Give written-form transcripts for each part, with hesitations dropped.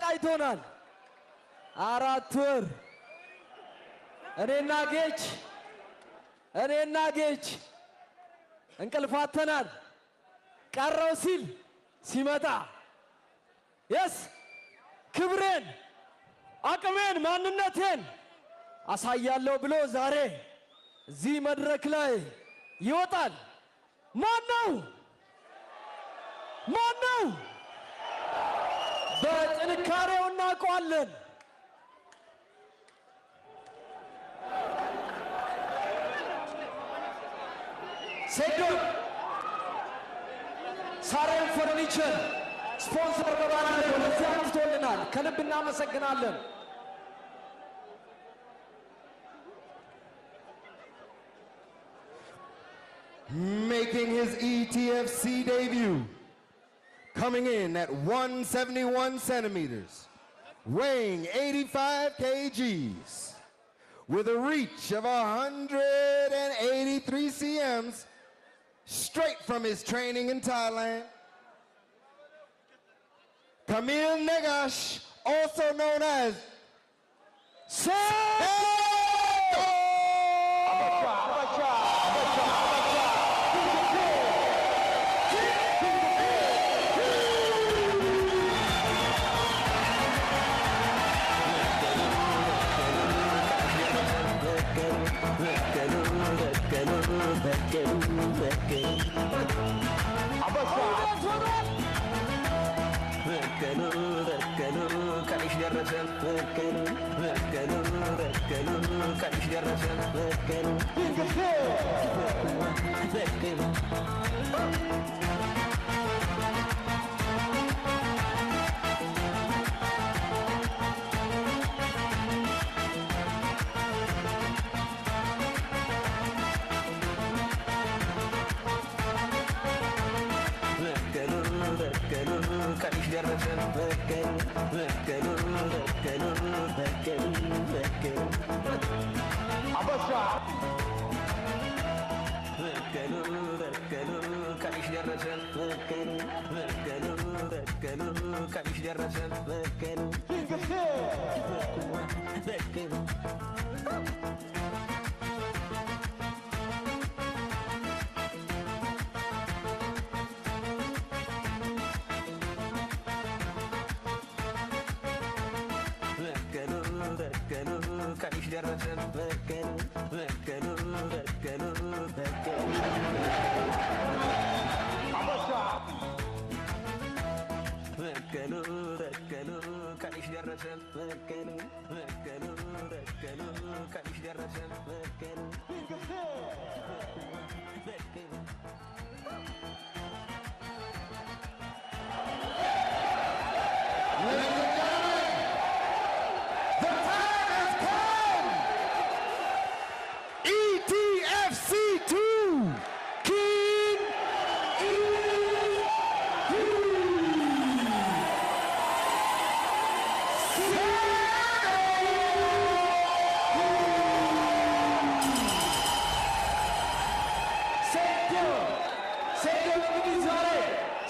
አሰቃይቶናል 4 ወር እኔና ጌች እንቅልፋተናል ቀረው ሲል ሲመጣ የስ ክብሬን አቅሜን ማንነቴን አሳያለሁ ብሎ ዛሬ እዚህ መድረክ ላይ ይወጣል ማነው በጥንካሬው እናውቀዋለን ሴዶ ሳሬም ፈርኒቸር ስፖንሰር በማድረግ ወደዚህ አምጥቶልናል ከልብ እናመሰግናለን Making his ETFC debut, coming in at 171 centimeters, weighing 85 kgs, with a reach of 183 cms, straight from his training in Thailand. Camille Negash, also known as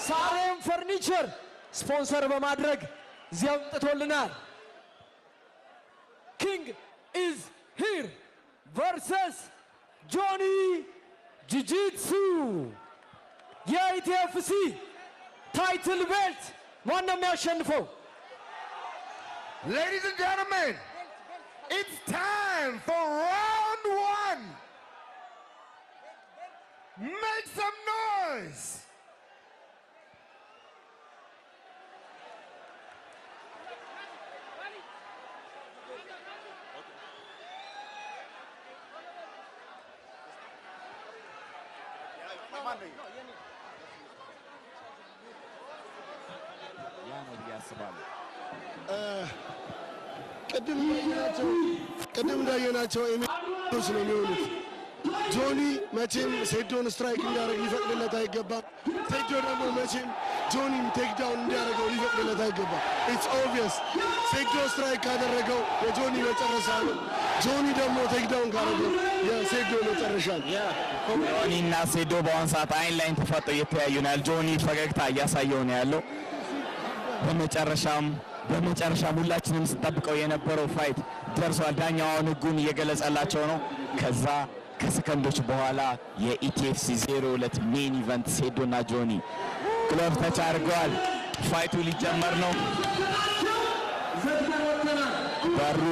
ሳሬም ፈርኒቸር ስፖንሰር በማድረግ እዚያው ጥቶልናል ኪንግ ኢዝ ሂር versus ጆኒ ጂጂትሱ የኢቲኤፍሲ ታይትል ቤልት ማን ነው የሚያሸንፈው Ladies and gentlemen, it's time for round 1. Make some noise. ቅድም እንዳየናቸው ኤሚቶች ነው የሚሆኑት ጆኒ መቼም ሴዶን ስትራይክ እንዲያደርግ ሊፈቅድለት አይገባም ሴዶ ደግሞ መቼም ጆኒን ቴክዳውን እንዲያደርገው ሊፈቅድለት አይገባም ኢትስ ኦብቪየስ ሴዶ ስትራይክ ካደረገው የጆኒ መጨረሻ ነው ጆኒ ደግሞ ቴክዳውን ካደረገው የሴዶ መጨረሻ ነው ጆኒና ሴዶ በአሁን ሰዓት አይን ላይን ተፋጠው እየተያዩ ነው ጆኒ ፈገግታ እያሳየው ነው ያለው በመጨረሻም በመጨረሻ ሁላችንም ስንጠብቀው የነበረው ፋይት ደርሷል። ዳኛው አሁን ህጉን እየገለጸላቸው ነው። ከዛ ከሰከንዶች በኋላ የኢቲኤፍሲ 02 ሜን ኢቨንት ሴዶና ጆኒ ግሎቭ ተች አድርገዋል። ፋይቱ ሊጀመር ነው። በሩ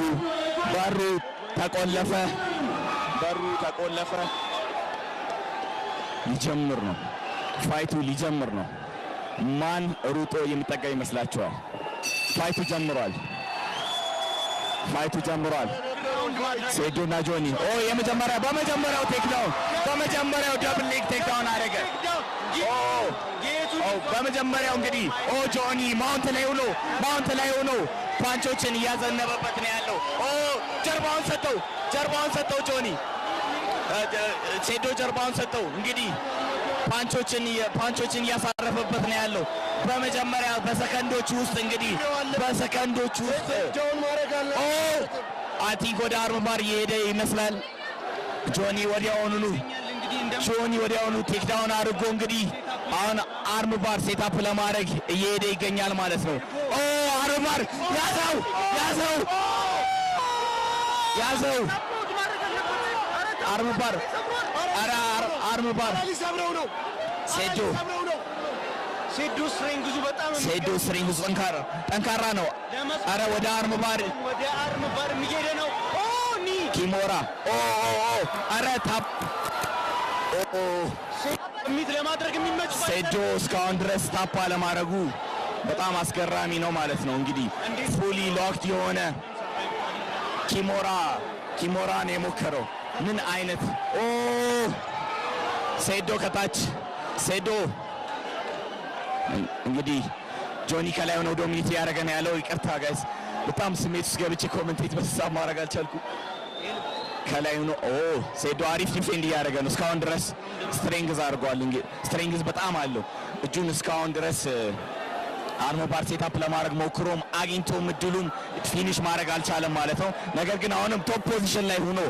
ተቆለፈ። ሊጀምር ነው። ፋይቱ ሊጀምር ነው። ማን ሩጦ የሚጠጋ ይመስላችኋል? ፋይቱ ጀምሯል። ሴዶና ጆኒ በመጀመሪያው ቴክዳውን በመጀመሪያው ደብል ሌግ ቴክዳውን አደረገ። በመጀመሪያው እንግዲህ ጆኒ ማውንት ላይ ሆኖ ፓንቾችን እያዘነበበት ነው ያለው። ጀርባውን ሰጠው ጆኒ ሴዶ ጀርባውን ሰጠው። እንግዲህ ፓንቾችን እያሳረፈበት ነው ያለው። በመጀመሪያ በሰከንዶች ውስጥ አቲንክ ወደ አርም ባር እየሄደ ይመስላል። ጆኒ ወዲያውኑ ቴክዳውን አድርጎ እንግዲህ አሁን አርም ባር ሴታፕ ለማድረግ እየሄደ ይገኛል ማለት ነው። አርም ባር ያዘው አርም ባር ሴዶ ስትሪንግዙ ጠንካራ ነው። አረ ወደ አርም ባር የሚሄደ ነው። ኪሞራ አረ ታፕ ሚት ለማድረግ የሚመች ሴዶ እስካሁን ድረስ ታፕ አለማድረጉ በጣም አስገራሚ ነው ማለት ነው። እንግዲህ ፉሊ ሎክድ የሆነ ኪሞራ ነው የሞከረው። ምን አይነት ሴዶ ከታች እንግዲህ ጆኒ ከላይ ሆኖ ዶሚኔት ያደረገ ነው ያለው። ይቅርታ ጋይስ በጣም ስሜት ውስጥ ገብቼ ኮሜንቴት በተሳብ ማድረግ አልቻልኩም። ከላይ ሆኖ ሴዶ አሪፍ ዲፌንድ እያደረገ ነው እስካሁን ድረስ። ስትሬንግዝ አድርጓል። እንግዲህ ስትሬንግዝ በጣም አለው። እጁን እስካሁን ድረስ አርም ባር ሴታፕ ለማድረግ ሞክሮም አግኝቶም እድሉን ፊኒሽ ማድረግ አልቻለም ማለት ነው። ነገር ግን አሁንም ቶፕ ፖዚሽን ላይ ሆኖ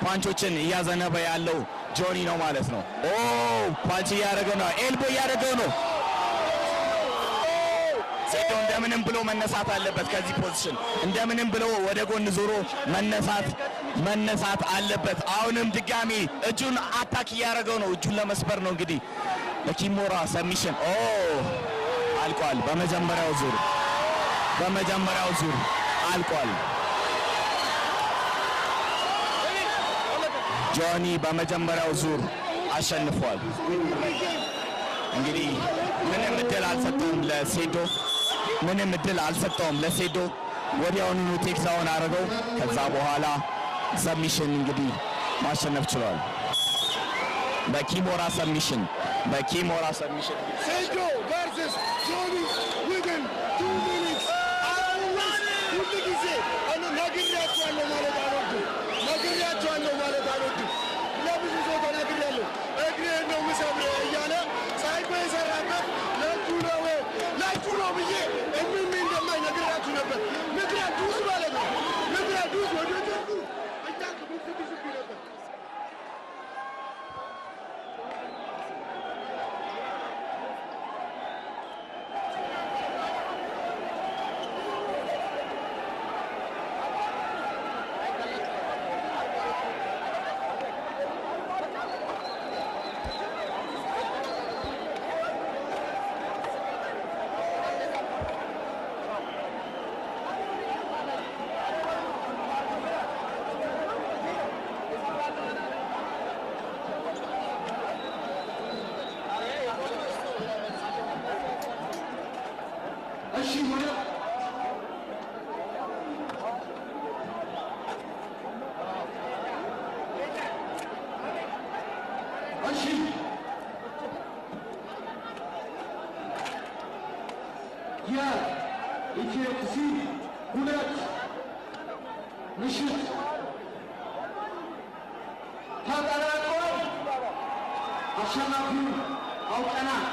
ፓንቾችን እያዘነበ ያለው ጆኒ ነው ማለት ነው። ፓንች እያደረገው ነው። ኤልቦ እያደረገው ነው። ሴዶ እንደምንም ብሎ መነሳት አለበት ከዚህ ፖዚሽን። እንደምንም ብሎ ወደ ጎን ዞሮ መነሳት አለበት። አሁንም ድጋሚ እጁን አታክ እያደረገው ነው። እጁን ለመስበር ነው እንግዲህ ለኪሞራ ሰሚሽን አልቋል። በመጀመሪያው ዙር አልቋል። ጆኒ በመጀመሪያው ዙር አሸንፏል። እንግዲህ ምንም እድል አልሰጠውም ለሴዶ ወዲያውኑ ቴክዳውን አደረገው። ከዛ በኋላ ሰሚሽን እንግዲህ ማሸነፍ ችሏል። በኪሞራ ሰሚሽን ሴዶ versus ጆኒ within 2 minutes። ሁሉ ጊዜ ነግሬያቸዋለሁ ማለት አልወድም። ለብዙ ሰው ተናግሬያለሁ። እግሬን ነው የምሰብረው እያለ ሳይኮ የሰራበት ለእጁ ነው ብዬ እንደማይ ነግሬያችሁ ነበር። ምክንያቱስ ማለት ነው ምክንያቱስ ወደ ጀርቡ ብስብስብ ነበር። የኢቲኤፍሲ 2 ምሽት ተጠናቋል። አሸናፊውን አውቀናል።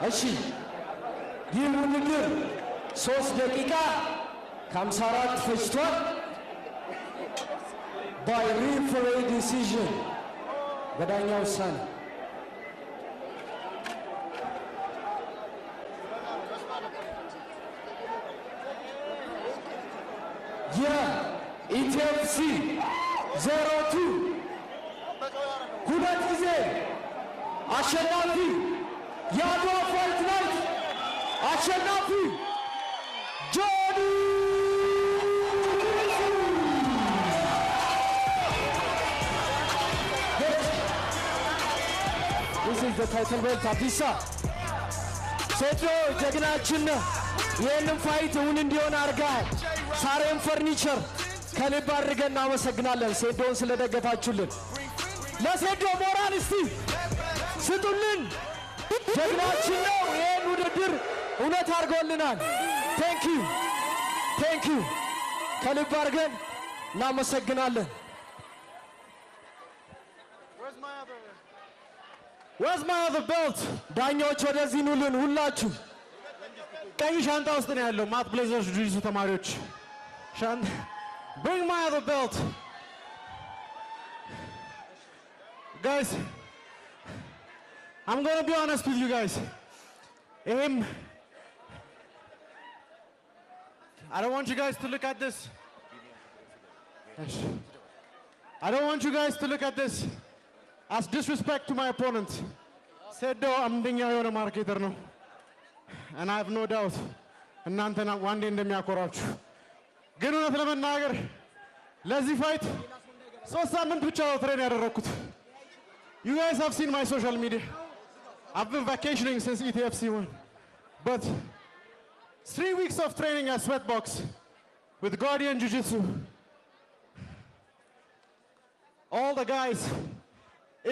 እሺ ይህ ውድድር 3 ደቂቃ ከ54 ፈጅቷል። by referee decision በዳኛ ውሳኔ የኢቲኤፍሲ 02 ሁለት ጊዜ አሸናፊ የአድዋ ፋይት ናይት አሸናፊ ጆኒ This is the title belt አዲሳ ሴዶ ጀግናችን ይህንን ፋይት እውን እንዲሆን አድርገሃል። ሳሬም ፈርኒቸር ከልብ አድርገን እናመሰግናለን ሴዶን ስለደገፋችሁልን። ለሴዶ ሞራል እስቲ ስጡልን። ጀግናችን ነው። ይህን ውድድር እውነት አድርጎልናል። ቴንክ ዩ ከልብ አድርገን እናመሰግናለን። Where's my other belt? ዳኞች ወደዚህ ኑልን ሁላችሁ። ቀይ ሻንጣ ውስጥ ነው ያለው ማት ብሌዘርስ ጁጂትሱ ተማሪዎች ሻንጣ Bring my other belt. Guys, I'm going to be honest with you guys. I don't want you guys to look at this. I don't want you guys to look at this as disrespect to my opponent. Sedo amdኛ የሆነ ማርኬተር ነው. And I have no doubt እናንተና ዋንዴ እንደሚያኮራችሁ ግን እውነት ለመናገር ለዚህ ፋይት 3 ሳምንት ብቻ ነው ትሬን ያደረኩት. You guys have seen my social media. I've been vacationing since ETFC won. But 3 weeks of training at Sweatbox with Guardian Jiu-Jitsu. All the guys,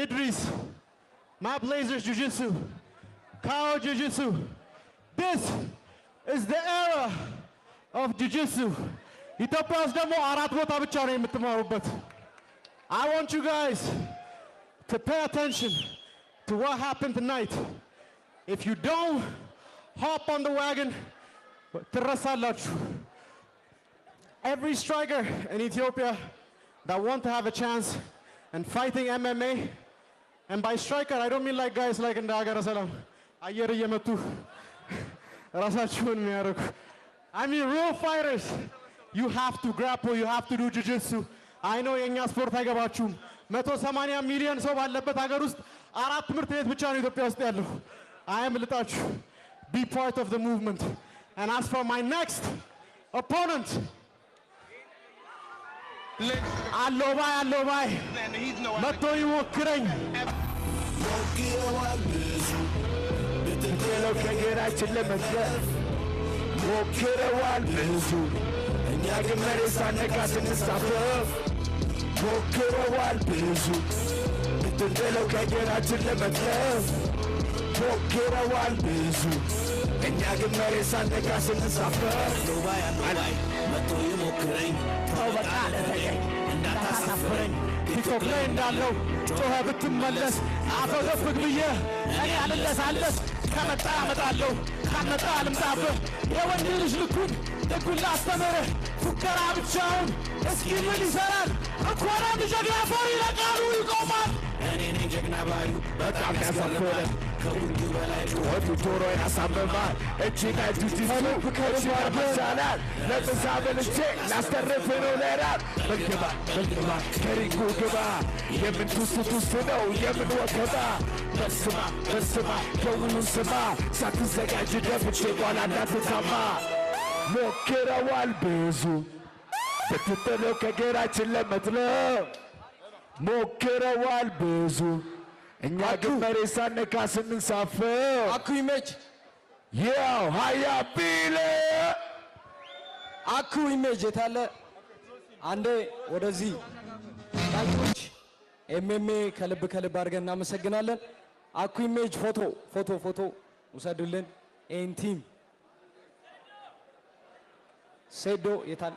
Idris, Matt Blazers Jiu-Jitsu, Kao Jiu-Jitsu. This is the era of Jiu-Jitsu. ኢትዮጵያ ውስጥ ደግሞ 4 ቦታ ብቻ ነው የምትማሩበት. I want you guys to pay attention to what happened tonight. If you don't hop on the wagon, ትረሳላችሁ. Every striker in Ethiopia that want to have a chance in fighting MMA, and by striker I don't mean like guys like እንደ ሀገረ ሰላም አየር እየመቱ ራሳቸውን የሚያደርጉ. I mean real fighters. You have to grapple, you have to do jiu-jitsu. I know የኛ ስፖርት አይገባችሁም. 180 ሚሊዮን ሰው ባለበት ሀገር ውስጥ 4 ትምህርት ቤት ብቻ ነው ኢትዮጵያ ውስጥ ያለው. I am ልጣችሁ. Be part of the movement. And as for my next opponent, አሎባይ መጥቶ ይሞክረኝ. ብትጥለው ከግራችን ለመግረፍ ሞክረዋል ብዙ እኛ ግን መሬት ሳነካ ስንሳፈፍ ሞክረዋል ብዙ ብትጥለው ከግራችን ለመግረፍ ሞክረዋል ብዙ እኛ ግን መሬት ሳነካ ስንሳፈፍ አሎባይ መጥቶ ይሞክረኝ ተው በቃ ለተገኝ እንዳታሳፍረኝ ቲክቶክ ላይ እንዳለው ጮኸ ብትመለስ አፈገፍግ ብዬ እኔ አልለሳለስ ከመጣ አመጣለሁ ካመጣ አልምጣብህ የወንድ ልጅ ልኩን ደጉን ላስተምርህ ፉከራ ብቻውን እስኪ ምን ይሰራል እንኳን አንድ ጀግና ፈሪ ለቃሉ ይቆማል እኔ ነኝ ጀግና ባዩ በጣም ያሳፍራል ከሁሉ በላይ ጩኸቱ ጆሮ ያሳምማል እጅና ጁጂትሱ ከልባር መሳላል ለጥሳ በልቼ ላስተርፍ ነው ለራብ በግባ ከሪንጉ ግባ የምን ቱስቱስ ነው የምን ወከባ በስማ ደውሉን ስማ ሳትዘጋጅ ደፍቼ ኋላ እንዳትታማ ሞክረዋል ብዙ ብትጥለው ከግራችን ለመጥለው ሞክረዋል ብዙ እኛ ግን መሬት ሳነካ ስንሳፈፍ አኩ ኢሜጅ ያው ሃያ ቢለ አኩ ኢሜጅ የታለ አንዴ ወደዚህ ዳኞች ኤምኤምኤ ከልብ አድርገን እናመሰግናለን። አኩ ኢሜጅ ፎቶ ውሰዱልን። ኤን ቲም ሴዶ የታል